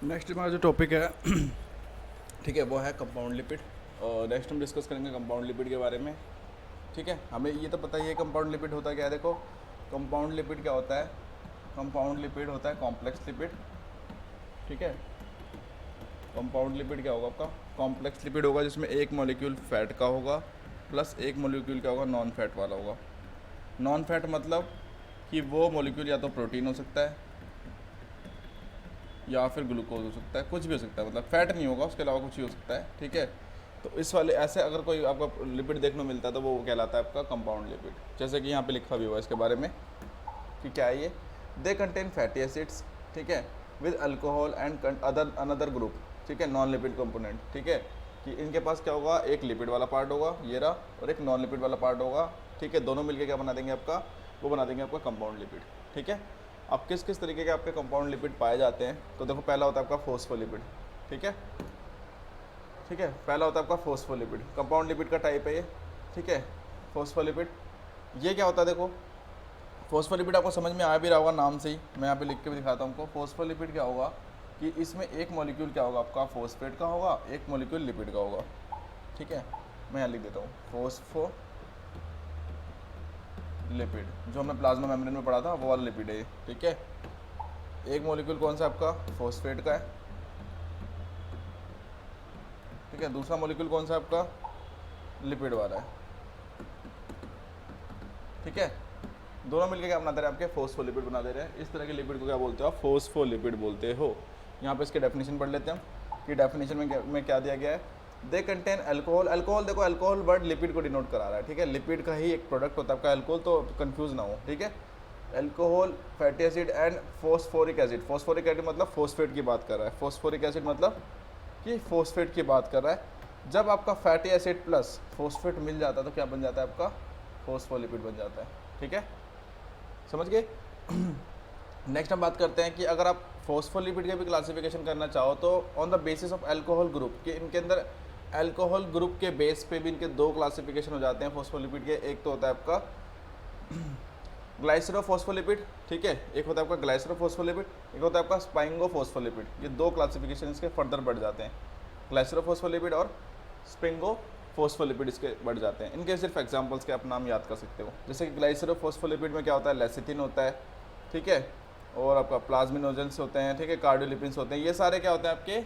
Next हमारा जो topic है ठीक है वो है कंपाउंड लिपिड। और नेक्स्ट हम डिस्कस करेंगे कंपाउंड लिपिड के बारे में। ठीक है, हमें ये तो पता ही है कंपाउंड लिपिड होता क्या है। देखो कंपाउंड लिपिड क्या होता है, कंपाउंड लिपिड होता है कॉम्प्लेक्स लिपिड। ठीक है, कंपाउंड लिपिड क्या होगा आपका, कॉम्प्लेक्स लिपिड होगा जिसमें एक मॉलिक्यूल फैट का होगा प्लस एक मॉलिक्यूल क्या होगा, नॉन फैट वाला होगा। नॉन फैट मतलब कि वो मॉलिक्यूल या तो प्रोटीन हो सकता है या फिर ग्लूकोज हो सकता है, कुछ भी हो सकता है, मतलब फैट नहीं होगा, उसके अलावा कुछ ही हो सकता है। ठीक है, तो इस वाले ऐसे अगर कोई आपका लिपिड देखने को मिलता है तो वो कहलाता है आपका कंपाउंड लिपिड। जैसे कि यहाँ पे लिखा भी हुआ है इसके बारे में कि क्या है ये, दे कंटेन फैटी एसिड्स, ठीक है, with alcohol and other another group, ठीक है, नॉन लिपिड कंपोनेंट। ठीक है, कि इनके पास क्या होगा, एक लिपिड वाला पार्ट होगा ये रहा और एक नॉन लिपिड वाला पार्ट होगा। ठीक है, दोनों मिलके क्या बना देंगे आपका, वो बना देंगे आपका कंपाउंड लिपिड। ठीक है, अब किस किस तरीके के आपके कंपाउंड लिपिड पाए जाते हैं, तो देखो पहला होता है आपका फोस्फोलिपिड। ठीक है, ठीक है, पहला होता है आपका फोस्फोलिपिड, कंपाउंड लिपिड का टाइप है ये। ठीक है, फोस्फोलिपिड ये क्या होता है, देखो फोस्फोलिपिड आपको समझ में आ भी रहा होगा नाम से ही, मैं यहाँ पे लिख के भी दिखाता हूँ आपको। फोस्फोलिपिड क्या होगा कि इसमें एक मॉलिक्यूल क्या होगा आपका, फोस्फेट का होगा, एक मॉलिक्यूल लिपिड का होगा। ठीक है, मैं यहाँ लिख देता हूँ फोस्फो लिपिड, जो हमने प्लाज्मा मेम्ब्रेन में पढ़ा था वो वाला लिपिड है ये। ठीक है, एक मॉलिक्यूल कौन सा आपका, फोस्फेट का है। ठीक है, दूसरा मॉलिक्यूल कौन सा आपका, लिपिड वाला है। ठीक है, दोनों मिलकर क्या बना दे रहे हैं, आपके फोस्फोलिपिड बना दे रहे हैं। इस तरह के लिपिड को क्या बोलते हो आप, फोस्फोलिपिड बोलते हो। यहाँ पे इसके डेफिनेशन पढ़ लेते हैं हम कि डेफिनेशन में क्या दिया गया है। दे कंटेन अल्कोहल, अल्कोहल देखो अल्कोहल वर्ड लिपिड को डिनोट करा रहा है। ठीक है, लिपिड का ही एक प्रोडक्ट होता है आपका अल्कोहल, तो कंफ्यूज ना हो। ठीक है, alcohol, fatty acid and phosphoric acid. Phosphoric acid मतलब फोस्फेट की बात कर रहा है, फोस्फोरिक एसिड मतलब कि फोस्फेट की बात कर रहा है। जब आपका फैटी एसिड प्लस फोस्फेट मिल जाता है तो क्या बन जाता है आपका, फोस्फोलिपिड बन जाता है। ठीक है, समझ गए। नेक्स्ट हम बात करते हैं कि अगर आप फोस्फोलिपिड के भी क्लासिफिकेशन करना चाहो तो on the basis of alcohol group, कि इनके अंदर अल्कोहल ग्रुप के बेस पे भी इनके दो क्लासिफिकेशन हो जाते हैं फोस्फोलिपिड के। एक तो होता है आपका ग्लाइसरोफॉस्फोलिपिड, ठीक है, एक होता है आपका ग्लाइसरोफॉस्फोलिपिड, एक होता है आपका स्पाइंगोफॉस्फोलिपिड। ये दो क्लासिफिकेशन इसके फर्दर बढ़ जाते हैं, ग्लाइसरोफॉस्फोलिपिड और स्पिंगोफॉस्फोलिपिड इसके बढ़ जाते हैं। इनके सिर्फ एग्जांपल्स के आप नाम याद कर सकते हो, जैसे कि ग्लाइसरोफॉस्फोलिपिड में क्या होता है, लेसिथिन होता है। ठीक है, और आपका प्लाज्मिनोजेंस होते हैं, ठीक है, कार्डियोलिपिन्स होते हैं, ये सारे क्या होते हैं आपके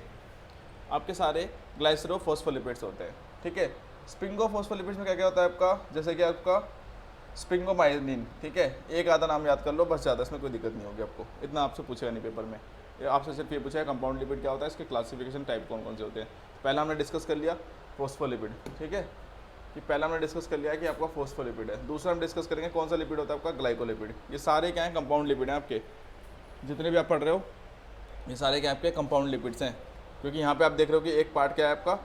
आपके सारे ग्लाइसरोफॉस्फोलिपिड्स होते हैं। ठीक है, स्पिंगोफॉस्फोलिपिड्स में क्या क्या होता है आपका, जैसे कि आपका स्पिंगोमाइलिन। ठीक है, एक आधा नाम याद कर लो बस, ज़्यादा इसमें कोई दिक्कत नहीं होगी आपको, इतना आपसे पूछेगा नहीं पेपर में। ये आपसे सिर्फ ये पूछेगा कंपाउंड लिपिड क्या होता है, इसके क्लासिफिकेशन टाइप कौन कौन से होते हैं। पहला हमने डिस्कस कर लिया फोस्फोलिपिड। ठीक है, कि पहला हमने डिस्कस कर लिया कि आपका फोस्फोलिपिड है। दूसरा हम डिस्कस करेंगे कौन सा लिपिड होता है आपका, ग्लाइकोलिपिड। ये सारे क्या हैं, कंपाउंड लिपिड हैं आपके, जितने भी आप पढ़ रहे हो ये सारे क्या आपके कंपाउंड लिपिड्स हैं। क्योंकि यहाँ पे आप देख रहे हो कि एक पार्ट क्या है आपका,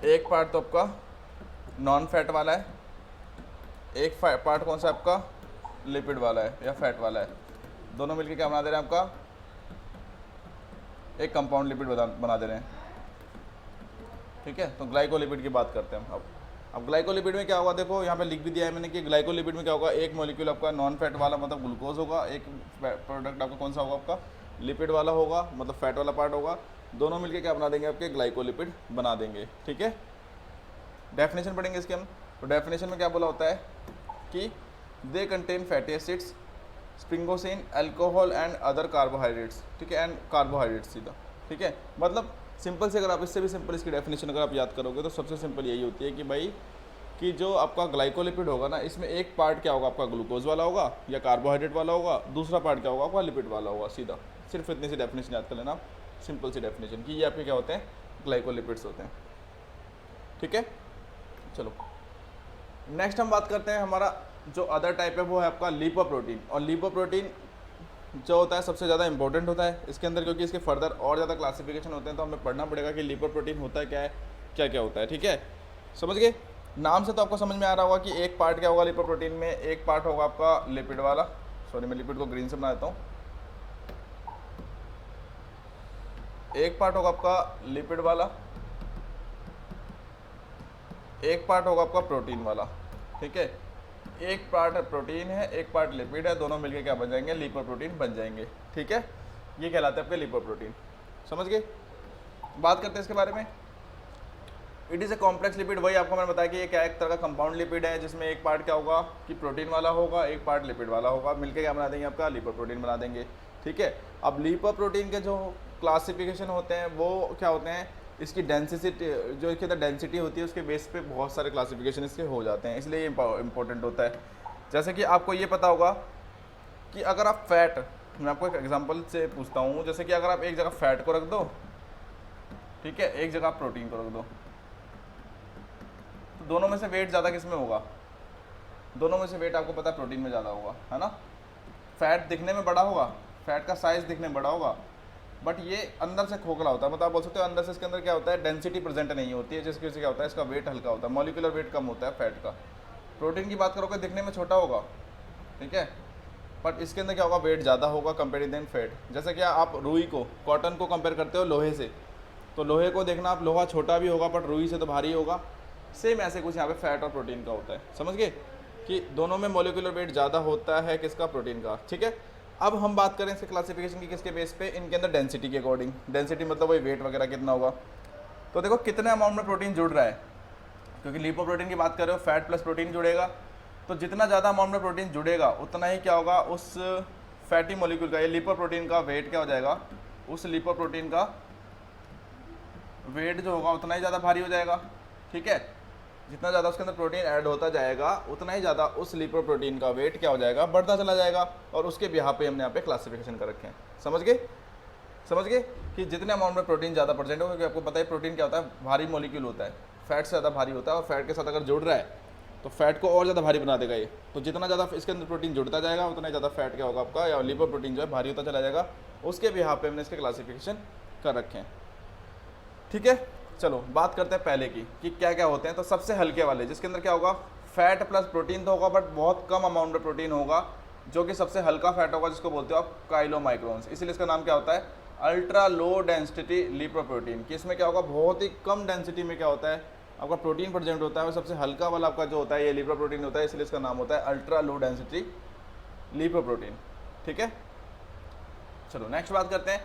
एक पार्ट तो आपका नॉन फैट वाला है, एक पार्ट कौन सा आपका, लिपिड वाला है या फैट वाला है। दोनों मिलकर क्या बना दे रहे हैं आपका, एक कंपाउंड लिपिड बना दे रहे हैं। ठीक है, तो ग्लाइकोलिपिड की बात करते हैं हम अब ग्लाइकोलिपिड में क्या होगा, देखो यहाँ पे लिख भी दिया है मैंने कि ग्लाइकोलिपिड में क्या होगा, एक मॉलिक्यूल आपका नॉन फैट वाला मतलब ग्लूकोज होगा, एक प्रोडक्ट आपका कौन सा होगा आपका, लिपिड वाला होगा मतलब फैट वाला पार्ट होगा। दोनों मिलकर क्या बना देंगे आपके, ग्लाइकोलिपिड बना देंगे। ठीक है, डेफिनेशन पढ़ेंगे इसके हम। तो डेफिनेशन में क्या बोला होता है कि they contain fatty acids, sphingosine, alcohol and other carbohydrates. ठीक है, एंड कार्बोहाइड्रेट्स सीधा। ठीक है, मतलब सिंपल से, अगर आप इससे भी सिंपल इसकी डेफिनेशन अगर आप याद करोगे तो सबसे सिंपल यही होती है कि भाई कि जो आपका ग्लाइकोलिपिड होगा ना, इसमें एक पार्ट क्या होगा आपका, ग्लूकोज वाला होगा या कार्बोहाइड्रेट वाला होगा, दूसरा पार्ट क्या होगा आपका, लिपिड वाला होगा सीधा। सिर्फ इतनी सी डेफिनेशन याद कर लेना, सिंपल सी डेफिनेशन कि ये आपके क्या होते हैं, ग्लाइकोलिपिड्स होते हैं। ठीक है, चलो नेक्स्ट हम बात करते हैं, हमारा जो अदर टाइप है वो है आपका लिपोप्रोटीन। और लिपोप्रोटीन जो होता है सबसे ज़्यादा इंपॉर्टेंट होता है इसके अंदर, क्योंकि इसके फर्दर और ज़्यादा क्लासिफिकेशन होते हैं, तो हमें पढ़ना पड़ेगा कि लिपोप्रोटीन होता है क्या है, क्या क्या होता है। ठीक है, समझ गए, नाम से तो आपको समझ में आ रहा होगा कि एक पार्ट क्या होगा लिपोप्रोटीन में, एक पार्ट होगा आपका लिपिड वाला। सॉरी, मैं लिपिड को ग्रीन से बना देता हूँ। एक पार्ट होगा आपका लिपिड वाला, एक पार्ट होगा आपका प्रोटीन वाला। ठीक है, एक पार्ट प्रोटीन है, एक पार्ट लिपिड है, दोनों मिलकर क्या बन जाएंगे, लिपोप्रोटीन बन जाएंगे। ठीक है, ये कहलाते हैं आपके लिपोप्रोटीन। समझ गए? बात करते हैं इसके बारे में। It is a complex lipid, वही आपको मैंने बताया कि ये क्या एक तरह का कंपाउंड लिपिड है, जिसमें एक पार्ट क्या होगा कि प्रोटीन वाला होगा, एक पार्ट लिपिड वाला होगा, मिलके क्या बना देंगे आपका लिपोप्रोटीन बना देंगे। ठीक है, अब लिपोप्रोटीन के जो क्लासिफिकेशन होते हैं वो क्या होते हैं, इसकी डेंसिटी, जो इसके अंदर डेंसिटी होती है उसके बेस पे बहुत सारे क्लासिफिकेशन इसके हो जाते हैं, इसलिए ये इंपॉर्टेंट होता है। जैसे कि आपको ये पता होगा कि अगर आप फैट, मैं आपको एक एग्जांपल से पूछता हूँ, जैसे कि अगर आप एक जगह फैट को रख दो, ठीक है, एक जगह आप प्रोटीन को रख दो, तो दोनों में से वेट ज़्यादा किस में होगा? दोनों में से वेट आपको पता है प्रोटीन में ज़्यादा होगा, है ना। फैट दिखने में बड़ा होगा, फैट का साइज़ दिखने में बड़ा होगा, बट ये अंदर से खोखला होता है, मतलब आप बोल सकते हो अंदर से इसके अंदर क्या होता है, डेंसिटी प्रेजेंट नहीं होती है, जिसकी वजह से क्या होता है इसका वेट हल्का होता है, मॉलिक्यूलर वेट कम होता है फैट का। प्रोटीन की बात करोगे दिखने में छोटा होगा, ठीक है, बट इसके अंदर क्या होगा, वेट ज़्यादा होगा कंपेयर देन फैट। जैसे कि आप रुई को, कॉटन को कंपेयर करते हो लोहे से, तो लोहे को देखना आप, लोहा छोटा भी होगा बट रुई से तो भारी होगा। सेम ऐसे कुछ यहाँ पे फैट और प्रोटीन का होता है। समझ गए कि दोनों में मॉलिक्यूलर वेट ज़्यादा होता है किसका, प्रोटीन का। ठीक है, अब हम बात करें इसके क्लासिफिकेशन की किसके बेस पे, इनके अंदर डेंसिटी के अकॉर्डिंग। डेंसिटी मतलब वही वेट वगैरह कितना होगा। तो देखो कितने अमाउंट में प्रोटीन जुड़ रहा है, क्योंकि लिपोप्रोटीन की बात कर रहे हो, फैट प्लस प्रोटीन जुड़ेगा, तो जितना ज़्यादा अमाउंट में प्रोटीन जुड़ेगा उतना ही क्या होगा, उस फैटी मॉलिक्यूल का, ये लिपोप्रोटीन का वेट क्या हो जाएगा, उस लिपोप्रोटीन का वेट जो होगा उतना ही ज़्यादा भारी हो जाएगा। ठीक है, जितना ज़्यादा उसके अंदर प्रोटीन ऐड होता जाएगा उतना ही ज़्यादा उस लिपोप्रोटीन का वेट क्या हो जाएगा, बढ़ता चला जाएगा। और उसके बिहाफ पे हमने यहाँ पे क्लासिफिकेशन कर रखे हैं। समझ गए? समझ गए कि जितने अमाउंट में प्रोटीन ज़्यादा परसेंट होगा, क्योंकि आपको पता है प्रोटीन क्या होता है, भारी मॉलिक्यूल होता है, फैट से ज़्यादा भारी होता है, और फैट के साथ अगर जुड़ रहा है तो फैट को और ज़्यादा भारी बना देगा ये। तो जितना ज़्यादा इसके अंदर प्रोटीन जुड़ता जाएगा उतना ही ज़्यादा फैट क्या होगा आपका, या लिपोप्रोटीन जो है भारी होता चला जाएगा। उसके बिहाफ पे हमने इसके क्लासिफिकेशन कर रखे हैं। ठीक है, चलो बात करते हैं पहले की कि क्या क्या होते हैं। तो सबसे हल्के वाले, जिसके अंदर क्या होगा, फैट प्लस प्रोटीन तो होगा बट बहुत कम अमाउंट में प्रोटीन होगा, जो कि सबसे हल्का फैट होगा, जिसको बोलते हो आप काइलोमाइक्रोन्स। इसीलिए इसका नाम क्या होता है, अल्ट्रा लो डेंसिटी लिपोप्रोटीन। कि इसमें क्या होगा, बहुत ही कम डेंसिटी में क्या होता है आपका प्रोटीन प्रेजेंट होता है, और सबसे हल्का वाला आपका जो होता है ये लिपोप्रोटीन होता है, इसलिए इसका नाम होता है अल्ट्रा लो डेंसिटी लिपोप्रोटीन। ठीक है, चलो नेक्स्ट बात करते हैं,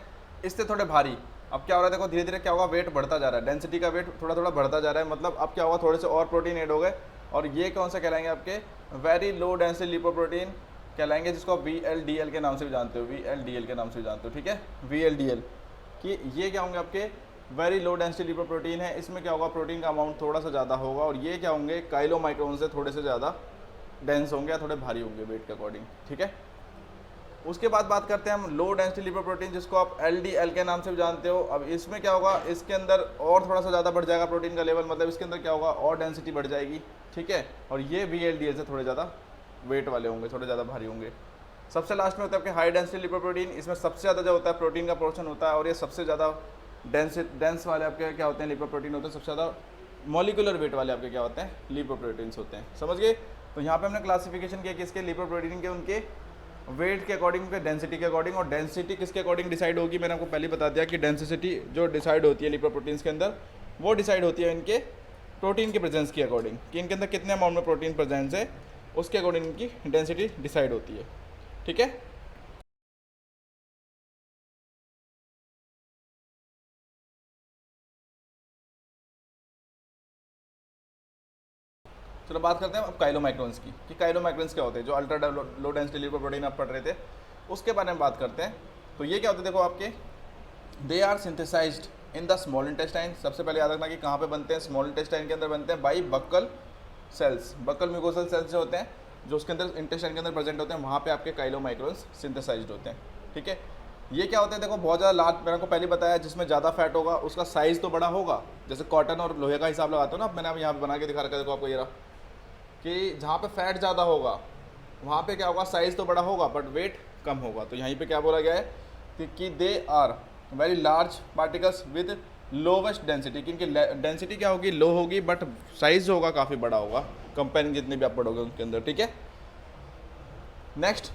इससे थोड़े भारी। अब क्या हो रहा है, देखो धीरे धीरे क्या होगा, वेट बढ़ता जा रहा है, डेंसिटी का वेट थोड़ा थोड़ा बढ़ता जा रहा है, मतलब अब क्या होगा, थोड़े से और प्रोटीन ऐड हो गए, और ये कौन सा कहलाएंगे आपके, वेरी लो डेंसिटी लिपोप्रोटीन कहलाएंगे, जिसको आप VLDL के नाम से भी जानते हो, VLDL के नाम से भी जानते हो। ठीक है, VLDL कि ये क्या होंगे आपके वेरी लो डेंसिटी लिपोप्रोटीन है। इसमें क्या होगा, प्रोटीन का अमाउंट थोड़ा सा ज़्यादा होगा, और ये क्या होंगे, काइलोमाइक्रोन से थोड़े से ज़्यादा डेंस होंगे या थोड़े भारी होंगे वेट के अकॉर्डिंग। ठीक है, उसके बाद बात करते हैं हम लो डेंसिटी लिपोप्रोटीन, जिसको आप LDL के नाम से भी जानते हो। अब इसमें क्या होगा, इसके अंदर और थोड़ा सा ज़्यादा बढ़ जाएगा प्रोटीन का लेवल, मतलब इसके अंदर क्या होगा, और डेंसिटी बढ़ जाएगी। ठीक है, और ये VLDL से थोड़े ज़्यादा वेट वाले होंगे, थोड़े ज़्यादा भारी होंगे। सबसे लास्ट में होता है आपके हाई डेंसिटी लिपोप्रोटीन, इसमें सबसे ज़्यादा जो होता है प्रोटीन का पोर्शन होता है, और ये सबसे ज़्यादा डेंस वाले आपके क्या होते हैं, लिपोप्रोटीन होते हैं, सबसे ज़्यादा मॉलिक्यूलर वेट वाले आपके क्या होते हैं, लिपोप्रोटीन्स होते हैं। समझ गए? तो यहाँ पे हमने क्लासिफिकेशन किया किसके, लिपोप्रोटीन के, उनके वेट के अकॉर्डिंग, उनके डेंसिटी के अकॉर्डिंग। और डेंसिटी किसके अकॉर्डिंग डिसाइड होगी, मैंने आपको पहले बता दिया कि डेंसिटी जो डिसाइड होती है लिपोप्रोटीन्स के अंदर, वो डिसाइड होती है इनके प्रोटीन के प्रेजेंस के अकॉर्डिंग, कि इनके अंदर कितने अमाउंट में प्रोटीन प्रेजेंस है, उसके अकॉर्डिंग इनकी डेंसिटी डिसाइड होती है। ठीक है, चलो बात करते हैं अब काइलोमाइक्रोन्स की, कि काइलोमाइक्रोन्स क्या होते हैं, जो अल्ट्रा लो डेंसिटी लिपोप्रोटीन आप पढ़ रहे थे, उसके बारे में बात करते हैं। तो ये क्या होते हैं, देखो आपके they are synthesized in the small intestine. सबसे पहले याद रखना कि कहाँ पे बनते हैं, स्मॉल इंटेस्टाइन के अंदर बनते हैं, by buccal cells. Buccal mucosal cells जो होते हैं, जो उसके अंदर इंटेस्टाइन के अंदर प्रेजेंट होते हैं, वहाँ पे आपके काइलोमाइक्रोन्स सिंथेसाइज्ड होते हैं। ठीक है, ये क्या होते हैं, देखो बहुत ज़्यादा लार्ज, मैंने आपको पहले बताया, जिसमें ज़्यादा फैट होगा उसका साइज़ तो बड़ा होगा, जैसे कॉटन और लोहे का हिसाब लगाते हो ना, मैंने अब यहाँ पे बना के दिखा रखा है, देखो आपको ये रहा, कि जहाँ पे फैट ज़्यादा होगा वहाँ पे क्या होगा, साइज़ तो बड़ा होगा बट वेट कम होगा। तो यहीं पे क्या बोला गया है कि they are very large particles with lowest density, कि इनकी डेंसिटी क्या होगी, लो होगी, बट साइज़ जो होगा काफ़ी बड़ा होगा कंपेयरिंग जितने भी आप पढ़ोगे उनके अंदर। ठीक है, next,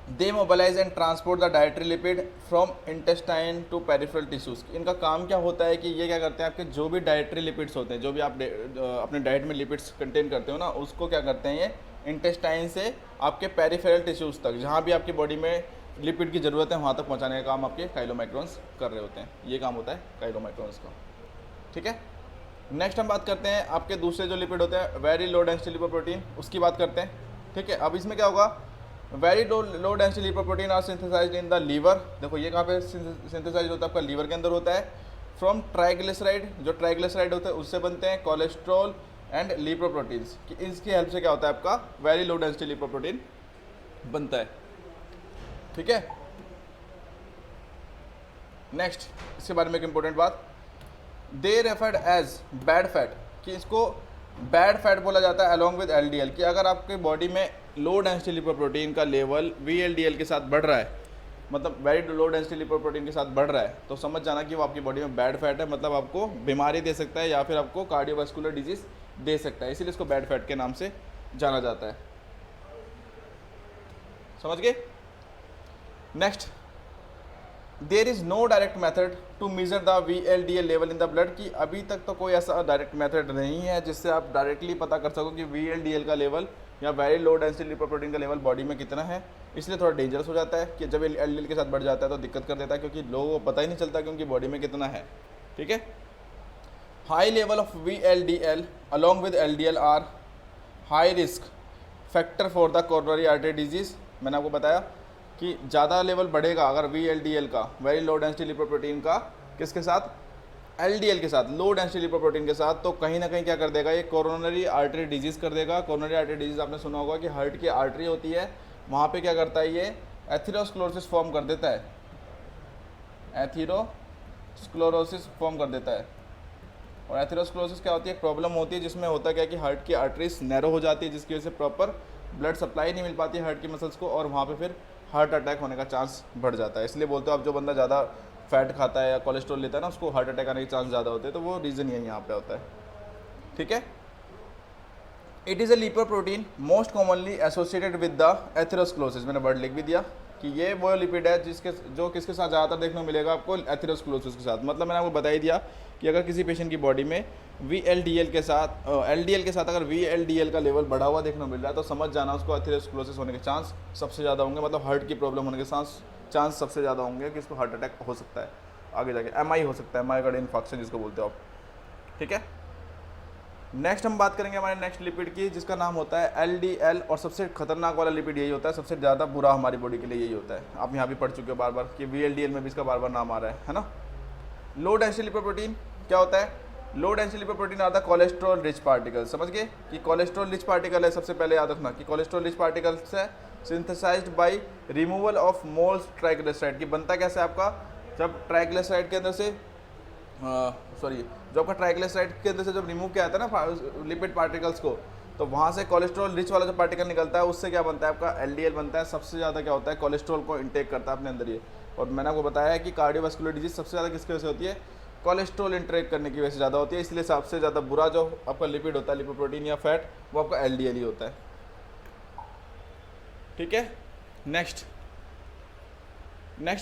they mobilize and transport the dietary lipid from intestine to peripheral tissues. इनका काम क्या होता है कि ये क्या करते हैं, आपके जो भी डाइटरी लिपिड्स होते हैं, जो भी आप अपने डाइट में लिपिड्स कंटेन करते हो ना, उसको क्या करते हैं ये इंटेस्टाइन से आपके पेरिफेरल टिश्यूज तक, जहाँ भी आपकी बॉडी में लिपिड की ज़रूरत है वहाँ तक पहुँचाने का काम आपके काइलोमाइक्रोन्स कर रहे होते हैं। ये काम होता है काइलोमाइक्रोन्स का, ठीक है। नेक्स्ट हम बात करते हैं आपके दूसरे जो लिपिड होते हैं वेरी लो डेंसिटी लिपोप्रोटीन, उसकी बात करते हैं, ठीक है। अब इसमें क्या होगा, very low density lipoprotein are synthesized in the liver. देखो ये कहाँ पे सिंथेसाइज होता है, आपका लीवर के अंदर होता है। फ्रॉम ट्राइग्लिसराइड, जो ट्राइग्लिसराइड होते हैं उससे बनते हैं कोलेस्ट्रॉल एंड लिपोप्रोटीन्स, कि इसकी हेल्प से क्या होता है आपका वेरी लो डेंसिटी लिपोप्रोटीन बनता है, ठीक है। नेक्स्ट इसके बारे में एक इंपॉर्टेंट बात, दे रेफर्ड एज बैड फैट, कि इसको बैड फैट बोला जाता है अलॉन्ग विद एलडीएल, कि अगर आपके बॉडी में लो डेंसिटी लिपोप्रोटीन का लेवल वीएलडीएल के साथ बढ़ रहा है, मतलब वेरी लो डेंसिटी लिपोप्रोटीन के साथ बढ़ रहा है, तो समझ जाना कि वो आपकी बॉडी में बैड फैट है, मतलब आपको बीमारी दे सकता है या फिर आपको कार्डियोवास्कुलर डिजीज दे सकता है, इसीलिए इसको बैड फैट के नाम से जाना जाता है, समझ गए। Next, there is no direct method to measure the VLDL level in the blood, की अभी तक तो कोई ऐसा डायरेक्ट मेथड नहीं है जिससे आप डायरेक्टली पता कर सको कि VLDL का लेवल या वेरी लो डेंसिटी लिपोप्रोटीन का लेवल बॉडी में कितना है। इसलिए थोड़ा डेंजरस हो जाता है कि जब LDL के साथ बढ़ जाता है तो दिक्कत कर देता है, क्योंकि लोगों को पता ही नहीं चलता कि उनकी बॉडी में कितना है, ठीक है। High level of VLDL along with LDL are high risk factor for the coronary artery disease. मैंने आपको बताया कि ज़्यादा लेवल बढ़ेगा अगर VLDL का, वेरी लो डेंसिटी लिपोप्रोटीन का, किसके साथ, LDL के साथ, लो डेंसिटी लिपोप्रोटीन के साथ, तो कहीं ना कहीं क्या कर देगा, ये कोरोनरी आर्टरी डिजीज़ कर देगा। कोरोनरी आर्टरी डिजीज़ आपने सुना होगा कि हार्ट की आर्टरी होती है, वहाँ पे क्या करता है, ये एथेरोस्क्लेरोसिस फॉर्म कर देता है, एथेरोस्क्लेरोसिस फॉर्म कर देता है। और एथेरोस्क्लेरोसिस क्या होती है, एक प्रॉब्लम होती है जिसमें होता क्या है कि हार्ट की आर्टरीज नैरो हो जाती है, जिसकी वजह से प्रॉपर ब्लड सप्लाई नहीं मिल पाती है हार्ट की मसल्स को, और वहाँ पे फिर हार्ट अटैक होने का चांस बढ़ जाता है। इसलिए बोलते हो आप जो बंदा ज़्यादा फैट खाता है या कोलेस्ट्रॉल लेता है ना, उसको हार्ट अटैक आने के चांस ज़्यादा होते हैं, तो वो रीज़न यही यहाँ पे होता है, ठीक है। It is a lipoprotein most commonly associated with the atherosclerosis, मैंने वर्ड लिख भी दिया कि ये वो लिपिड है जिसके जो किसके साथ ज़्यादातर देखने को मिलेगा आपको, एथेरोस्क्लेरोसिस के साथ। मतलब मैंने आपको बता ही दिया कि अगर किसी पेशेंट की बॉडी में VLDL के साथ LDL के साथ अगर VLDL का लेवल बढ़ा हुआ देखने को मिल रहा है, तो समझ जाना उसको एथेरोस्क्लेरोसिस होने के चांस सबसे ज़्यादा होंगे, मतलब हार्ट की प्रॉब्लम होने के चांस सबसे ज़्यादा होंगे कि इसको हार्ट अटैक हो सकता है आगे जाके, MI हो सकता है, मायोकार्डियल इन्फार्क्शन जिसको बोलते हो आप, ठीक है। नेक्स्ट हम बात करेंगे हमारे नेक्स्ट लिपिड की, जिसका नाम होता है LDL, और सबसे खतरनाक वाला लिपिड यही होता है, सबसे ज़्यादा बुरा हमारी बॉडी के लिए यही होता है। आप यहाँ भी पढ़ चुके हो बार बार कि VLDL में भी इसका बार बार नाम आ रहा है ना। लो डेंसिटी लिपोप्रोटीन क्या होता है, low density lipoprotein are the cholesterol rich particle. समझ गए कि कोलेस्ट्रॉल रिच पार्टिकल है, सबसे पहले याद रखना कि कोलेस्ट्रॉल रिच पार्टिकल्स है synthesized by removal of moles triglyceride, की बनता कैसे आपका, जब ट्राइग्लिसराइड के अंदर से जो आपका ट्राइग्लिसराइड के अंदर से जब रिमूव किया जाता है ना लिपिड पार्टिकल्स को, तो वहाँ से कोलेस्ट्रॉल रिच वाला जो पार्टिकल निकलता है उससे क्या बनता है आपका LDL बनता है। सबसे ज़्यादा क्या होता है, कोलेस्ट्रॉल को इंटेक करता है अपने अंदर ये। और मैंने आपको बताया है कि कार्डियोवास्कुलर डिजीज सबसे ज़्यादा किसकी वजह से होती है, कोलेस्ट्रॉल इंटेक करने की वजह से ज़्यादा होती है। इसलिए सबसे ज़्यादा बुरा जो आपका लिपिड होता है, लिपोप्रोटीन या फैट, वो आपका LDL ही होता है, ठीक है। नेक्स्ट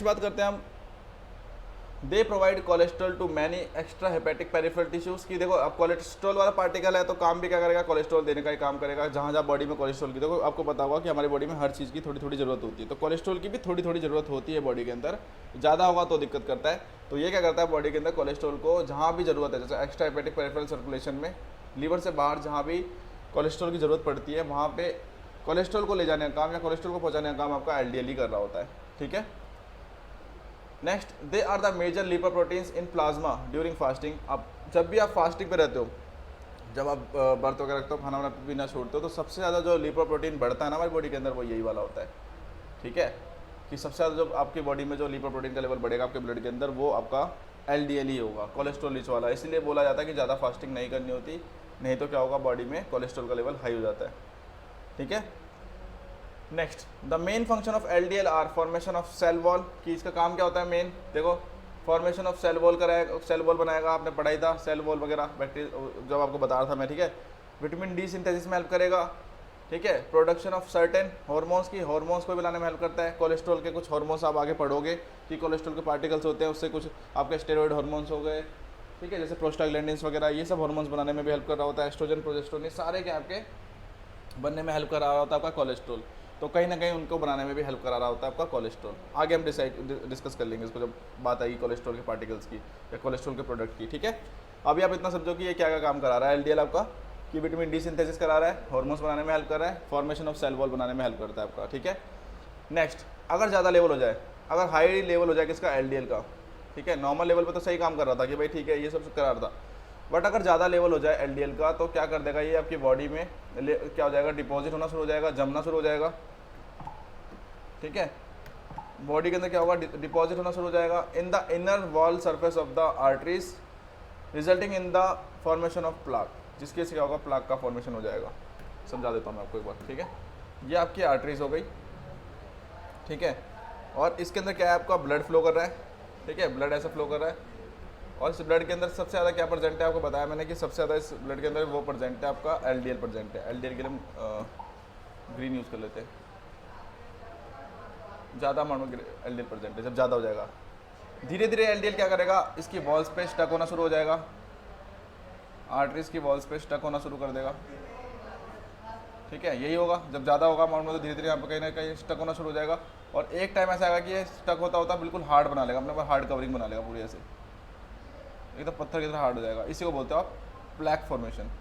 बात करते हैं हम, they provide cholesterol to many extra hepatic peripheral tissues, की देखो अब कोलेस्ट्रॉल वाला पार्टिकल है तो काम भी क्या करेगा, कोलेस्ट्रॉल देने का ही काम करेगा। जहाँ जहाँ बॉडी में कोलेस्ट्रॉल की, देखो आपको पता होगा कि हमारी बॉडी में हर चीज़ की थोड़ी थोड़ी ज़रूरत होती है, तो कोलेस्ट्रॉल की भी थोड़ी थोड़ी ज़रूरत होती है बॉडी के अंदर, ज़्यादा होगा तो दिक्कत करता है। तो ये क्या करता है, बॉडी के अंदर कोलेस्ट्रॉल को जहाँ भी ज़रूरत है, जैसे एक्स्ट्रा हेपेटिक पेरिफेरल सर्कुलेशन में, लीवर से बाहर जहाँ भी कोलेस्ट्रॉल की ज़रूरत पड़ती है, वहाँ पे कोलेस्ट्रॉल को ले जाने का काम या कोलेस्ट्रॉल को पहुँचाने का काम आपका LDL ही कर रहा होता है, ठीक है। Next, they are the major lipoproteins in plasma during fasting. अब जब भी आप फास्टिंग पे रहते हो, जब आप व्रत वगैरह रखते हो, खाना वाना पीना छोड़ते हो, तो सबसे ज़्यादा जो लिपोप्रोटीन बढ़ता है ना हमारी बॉडी के अंदर, वो यही वाला होता है, ठीक है। कि सबसे ज़्यादा जो आपकी बॉडी में जो लिपोप्रोटीन का लेवल बढ़ेगा आपके ब्लड के अंदर, वो आपका LDL ही होगा, कोलेस्ट्रॉल रिच वाला। इसलिए बोला जाता है कि ज़्यादा फास्टिंग नहीं करनी होती, नहीं तो क्या होगा, बॉडी में कोलेस्ट्रॉल का लेवल हाई हो जाता है, ठीक है। Next, the main function of LDL are formation of cell wall, कि इसका काम क्या होता है मेन, देखो फॉर्मेशन ऑफ सेल वॉल कराएगा, सेल वॉल बनाएगा, आपने पढ़ाई था सेल वॉल वगैरह बैक्टीरिया जब आपको बता रहा था मैं, ठीक है। विटामिन D सिंथेसिस में हेल्प करेगा, ठीक है। प्रोडक्शन ऑफ सर्टेन हॉर्मोन्स की, हॉर्मोन्स को भी लाने में हेल्प करता है। कोलेस्ट्रॉल के कुछ हॉर्मोन्स आप आगे पढ़ोगे कि कोलेस्ट्रॉल के पार्टिकल्स होते हैं, उससे कुछ आपके स्टेरॉइड हॉर्मोन्स हो गए, ठीक है, जैसे प्रोस्टाग्लैंडिन्स वगैरह, ये सब हॉर्मोन्स बनाने में भी हेल्प कर रहा होता है। एस्ट्रोजन, प्रोजेस्टेरोन, ये सारे के आपके बनने में हेल्प कर रहा होता है आपका कोलेस्ट्रॉल। तो कहीं ना कहीं उनको बनाने में भी हेल्प करा रहा होता है आपका कोलेस्ट्रॉल। आगे हम डिस्कस कर लेंगे इसको जब बात आएगी कोलेस्ट्रॉल के पार्टिकल्स की या कोलेस्ट्रॉल के प्रोडक्ट की, ठीक है। अभी आप इतना समझो कि ये क्या क्या काम करा रहा है एलडीएल आपका, कि विटामिन डी सिंथेसिस करा रहा है, हार्मोन्स बनाने में हेल्प कर रहा है, फॉर्मेशन ऑफ सेल वॉल बनाने में हेल्प करता है आपका, ठीक है। नेक्स्ट, अगर ज़्यादा लेवल हो जाए, अगर हाई लेवल हो जाए किसका, एलडीएल का, ठीक है। नॉर्मल लेवल पे तो सही काम कर रहा था कि भाई ठीक है ये सब करा रहा था, बट अगर ज़्यादा लेवल हो जाए एलडीएल का तो क्या कर देगा ये आपकी बॉडी में क्या हो जाएगा, डिपॉजिट होना शुरू हो जाएगा, जमना शुरू हो जाएगा, ठीक है। बॉडी के अंदर क्या होगा, डिपॉजिट होना शुरू हो जाएगा in the inner wall surface of the arteries resulting in the formation of plaque, जिसके से क्या होगा, प्लाक का फॉर्मेशन हो जाएगा। समझा देता हूँ मैं आपको एक बार, ठीक है। ये आपकी आर्टरीज हो गई, ठीक है। और इसके अंदर क्या है, आपका ब्लड फ्लो कर रहा है, ठीक है, ब्लड ऐसा फ्लो कर रहा है। और इस ब्लड के अंदर सबसे ज़्यादा क्या प्रेजेंट है, आपको बताया मैंने कि सबसे ज़्यादा इस ब्लड के अंदर वो प्रेजेंट है आपका एलडीएल प्रेजेंट है। एलडीएल के लिए हम ग्रीन यूज़ कर लेते हैं, ज़्यादा अमाउंट में एलडीएल प्रेजेंट है। जब ज़्यादा हो जाएगा धीरे धीरे एलडीएल क्या करेगा, इसकी वॉल्स पे स्टक होना शुरू हो जाएगा, आर्टरीज की वॉल्स पे स्टक होना शुरू कर देगा, ठीक है। यही होगा, जब ज़्यादा होगा अमाउंट में तो धीरे धीरे यहाँ पे कहीं ना कहीं स्टक होना शुरू हो जाएगा। और एक टाइम ऐसा आएगा कि ये स्टक होता होता बिल्कुल हार्ड बना लेगा, अपने ऊपर हार्ड कवरिंग बना लेगा पूरी ऐसे, एक तो पत्थर की तरह हार्ड हो जाएगा। इसी को बोलते हो आप प्लैक फॉर्मेशन,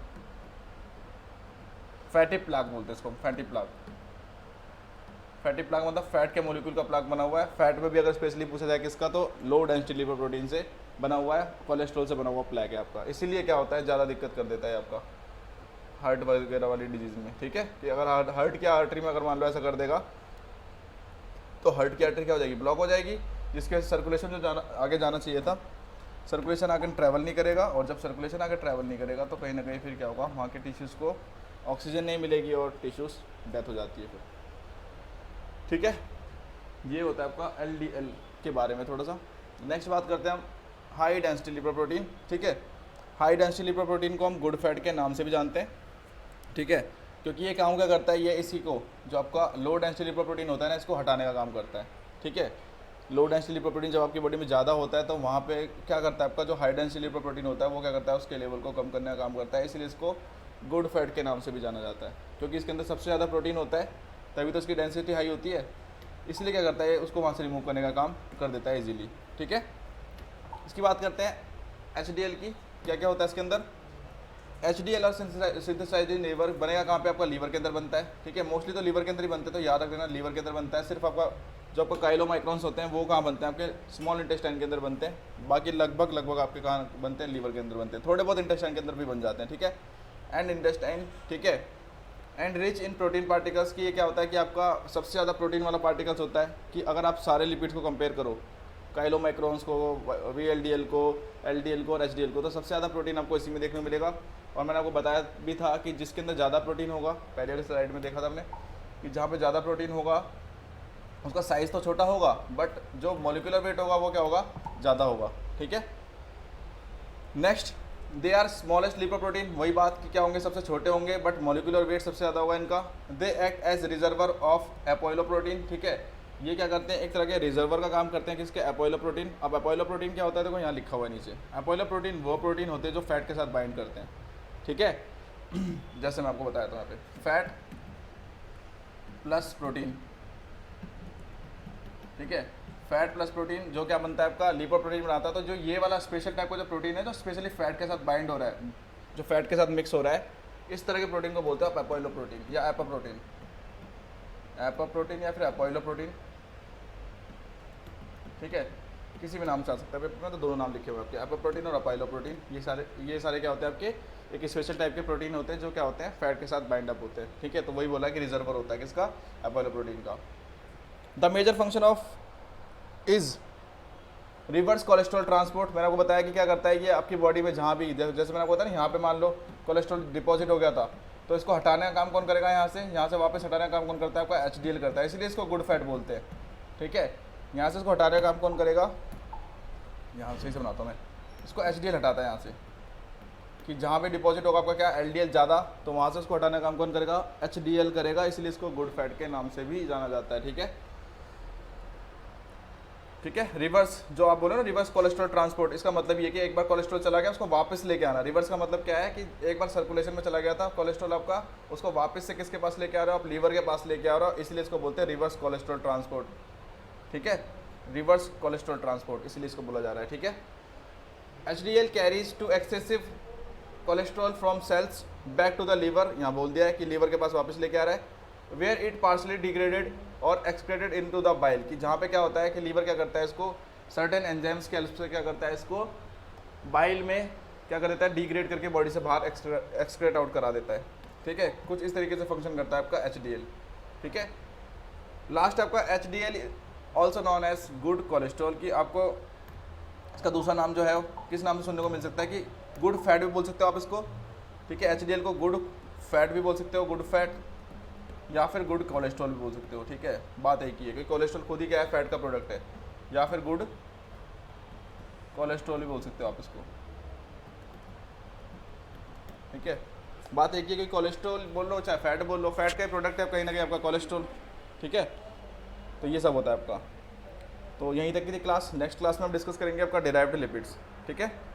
फैटी प्लाक बोलते हैं इसको, फैटी प्लाक। फैटी प्लाक मतलब फैट के मोलिक्यूल का प्लाक बना हुआ है। फैट में भी अगर स्पेशली पूछा जाए किसका, तो लो डेंसिटी लिपोप्रोटीन से बना हुआ है, कोलेस्ट्रॉल से बना हुआ प्लाक है आपका। इसीलिए क्या होता है, ज़्यादा दिक्कत कर देता है आपका हार्ट वगैरह वाली डिजीज़ में, ठीक है। कि अगर हार्ट की आर्टरी में अगर मान लो ऐसा कर देगा तो हार्ट की आर्टरी क्या हो जाएगी, ब्लॉक हो जाएगी, जिसके सर्कुलेशन जो आगे जाना चाहिए था, सर्कुलेशन आगे ट्रैवल नहीं करेगा। और जब सर्कुलेशन आगे ट्रैवल नहीं करेगा तो कहीं ना कहीं फिर क्या होगा, वहाँ के टिश्यूज़ को ऑक्सीजन नहीं मिलेगी और टिश्यूज़ डेथ हो जाती है फिर, ठीक है। ये होता है आपका एलडीएल के बारे में थोड़ा सा। नेक्स्ट बात करते हैं हम हाई डेंसिटी लिपोप्रोटीन, ठीक है। हाई डेंसिटी लिपोप्रोटीन को हम गुड फैट के नाम से भी जानते हैं, ठीक है, क्योंकि ये काम क्या करता है, ये इसी को जो आपका लो डेंसिटी लिपोप्रोटीन होता है ना, इसको हटाने का काम करता है, ठीक है। लो डेंसिटी लिपोप्रोटीन जब आपकी बॉडी में ज़्यादा होता है तो वहाँ पे क्या करता है, आपका जो हाई डेंसिटी लिपोप्रोटीन होता है वो क्या करता है, उसके लेवल को कम करने का काम करता है। इसलिए इसको गुड फैट के नाम से भी जाना जाता है, क्योंकि इसके अंदर सबसे ज़्यादा प्रोटीन होता है, तभी तो इसकी डेंसिटी हाई होती है। इसलिए क्या करता है, उसको वहाँ से रिमूव करने का काम कर देता है ईजिली, ठीक है। इसकी बात करते हैं एचडीएल की, क्या क्या होता है इसके अंदर। एचडीएल और सिंथेसाइज्ड लीवर बनेगा कहाँ पे, आपका लीवर के अंदर बनता है, ठीक है। मोस्टली तो लीवर के अंदर ही बनते हैं, तो याद रख लेना लीवर के अंदर बनता है। सिर्फ आपका जो आपका काइलोमाइक्रोन्स होते हैं वो कहाँ बनते हैं, आपके स्मॉल इंटेस्टाइन के अंदर बनते हैं। बाकी लगभग आपके कहाँ बनते हैं, लीवर के अंदर बनते हैं। थोड़े बहुत इंटेस्टाइन के अंदर भी बन जाते हैं, ठीक है, एंड इंटेस्टाइन, ठीक है। And rich in protein particles की, ये क्या होता है कि आपका सबसे ज़्यादा प्रोटीन वाला पार्टिकल्स होता है। कि अगर आप सारे लिपिड्स को कंपेयर करो, काइलोमाइक्रोन्स को, वीएलडीएल को, एलडीएल को और एचडीएल को, तो सबसे ज़्यादा प्रोटीन आपको इसी में देखने को मिलेगा। और मैंने आपको बताया भी था कि जिसके अंदर ज़्यादा प्रोटीन होगा, पहले वाली स्लाइड में देखा था हमने कि जहाँ पे ज़्यादा प्रोटीन होगा उसका साइज़ तो छोटा होगा, बट जो मॉलिक्यूलर वेट होगा वो क्या होगा, ज़्यादा होगा, ठीक है। Next, they are smallest lipoprotein, वही बात कि क्या होंगे, सबसे छोटे होंगे, बट मॉलिक्यूलर वेट सबसे ज़्यादा होगा इनका। They act as reservoir of apolipoprotein, ठीक है। ये क्या करते हैं, एक तरह के रिजर्वर का काम करते हैं किसके, एपोइलोप्रोटीन। अब एपोइलोप्रोटीन क्या होता है, देखो यहाँ लिखा हुआ है नीचे, एपोइलोप्रोटीन वो प्रोटीन होते हैं जो फैट के साथ बाइंड करते हैं, ठीक है। जैसे मैं आपको बताया था यहाँ पे फैट प्लस प्रोटीन, ठीक है। फैट प्लस प्रोटीन जो क्या बनता है आपका, लिपोप्रोटीन बनाता है। तो जो ये वाला स्पेशल टाइप का जो प्रोटीन है जो स्पेशली फैट के साथ बाइंड हो रहा है, जो फैट के साथ मिक्स हो रहा है, इस तरह के प्रोटीन को बोलते हैं आप एपोइलोप्रोटीन या एपोप्रोटीन, एपोप्रोटीन या फिर एपोइलोप्रोटीन, ठीक है। किसी भी नाम से आ सकता है, पेपर में तो दोनों नाम लिखे हुए हैं आपके, एपोप्रोटीन और एपोइलोप्रोटीन। ये सारे क्या होते हैं आपके, एक स्पेशल टाइप के प्रोटीन होते हैं जो क्या होते हैं, फैट के साथ बाइंड अप होते हैं, ठीक है। तो वही बोला कि रिजर्वर होता है किसका, एपोइलोप्रोटीन का। The major function of is reverse cholesterol transport. मैंने आपको बताया कि क्या करता है ये आपकी बॉडी में जहाँ भी, जैसे मैंने आपको बताया ना, यहाँ पे मान लो कोलेस्ट्रॉल डिपॉजिट हो गया था, तो इसको हटाने का काम कौन करेगा, यहाँ से वापस हटाने का काम कौन करता है, आपका एचडीएल करता है। इसलिए इसको गुड फैट बोलते हैं, ठीक है। यहाँ से इसको हटाने का काम कौन करेगा, यहाँ से बनाता हूँ मैं, इसको एचडीएल हटाता है यहाँ से, कि जहाँ पे डिपॉजिट होगा आपका क्या, एलडीएल ज़्यादा, तो वहाँ से उसको हटाने का काम कौन करेगा, एचडीएल करेगा। इसलिए इसको गुड फैट के नाम से भी जाना जाता है, ठीक है। ठीक है। रिवर्स जो आप बोले ना, रिवर्स कोलेस्ट्रॉल ट्रांसपोर्ट, इसका मतलब ये कि एक बार कोलेस्ट्रॉल चला गया उसको वापस लेके आना। रिवर्स का मतलब क्या है कि एक बार सर्कुलेशन में चला गया था कोलेस्ट्रॉल आपका, उसको वापस से किसके पास लेके आ रहे हो आप, लीवर के पास लेके आ रहे हो, इसलिए इसको बोलते हैं रिवर्स कोलेस्ट्रॉल ट्रांसपोर्ट। ठीक है, रिवर्स कोलेस्ट्रॉल ट्रांसपोर्ट इसलिए इसको बोला जा रहा है। ठीक है। HDL carries to excessive cholesterol from cells back to the liver, यहाँ बोल दिया है कि लीवर के पास वापस लेके आ रहा है। वेयर इट पार्सली डिग्रेडेड और एक्सक्रेटेड इनटू द बाइल, कि जहाँ पे क्या होता है कि लीवर क्या करता है इसको सर्टेन एंजाइम्स के हेल्प से क्या करता है इसको बाइल में क्या कर देता है, डिग्रेड करके बॉडी से बाहर एक्सक्रेट आउट करा देता है। ठीक है, कुछ इस तरीके से फंक्शन करता है आपका HDL। ठीक है। लास्ट आपका HDL also known as good cholesterol, की आपको इसका दूसरा नाम जो है किस नाम से सुनने को मिल सकता है कि गुड फैट भी बोल सकते हो आप इसको। ठीक है, HDL को गुड फैट भी बोल सकते हो, गुड फैट, या फिर गुड कोलेस्ट्रॉल भी बोल सकते हो। ठीक है, बात एक ही है कि कोलेस्ट्रॉल खुद ही क्या है, फैट का प्रोडक्ट है, या फिर गुड कोलेस्ट्रॉल भी बोल सकते हो आप इसको। ठीक है, बात एक ही है कि कोलेस्ट्रॉल बोल लो चाहे फैट बोल लो, फैट का ही प्रोडक्ट है कहीं ना कहीं आपका कोलेस्ट्रॉल। ठीक है, तो ये सब होता है आपका। तो यहीं तक की थी क्लास, नेक्स्ट क्लास में हम डिस्कस करेंगे आपका डिराइव्ड लिपिड्स। ठीक है।